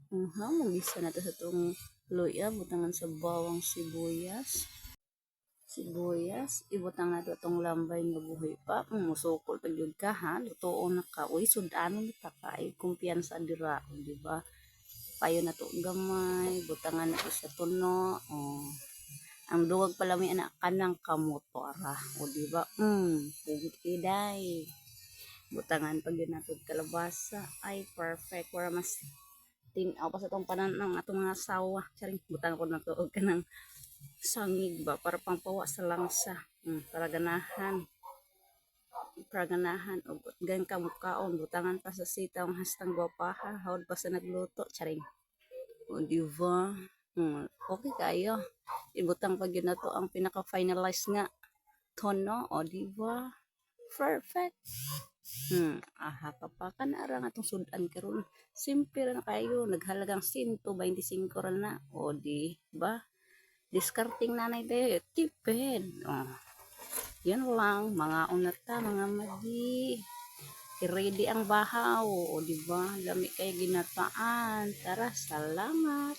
Magisa na to sa itong luya, butangan sa bawang sibuyas, ibutang na to itong lambay nga buhay pa, musukol pag yun ka ha, lutoon na ka, uy, sudanon na ta ka, kumpiyansa dira, di ba? Payo na to gamay, butangan na to sa tuno, ang duwag pala may anak ka ng kamotora, o di ba? Pugit kiday. Butangan pag yun nato kalabasa, ay perfect, para mas tinaw pa sa itong panan ng atong mga asawa. Charing, butang ko na to ka ng sangig ba, para pangpawa sa langsa, para ganahan o gan ka mukhaon, butangan pa sa sitaw ang hastang gwapaha, hawad pa sa nagluto, charing. O diba? Okay kayo. Ibutang pag yun na to ang pinaka-finalize nga tono, o diba? Perfect. Kapakan na ra nga itong sudan karon. Simple na kayo, naghalagang 125 ra na, o diba? Discarding nanay tayo, tipid. Yan lang, mga unata, mga magi. I-ready ang bahaw, o diba? Lami kayo ginataan. Tara, salamat.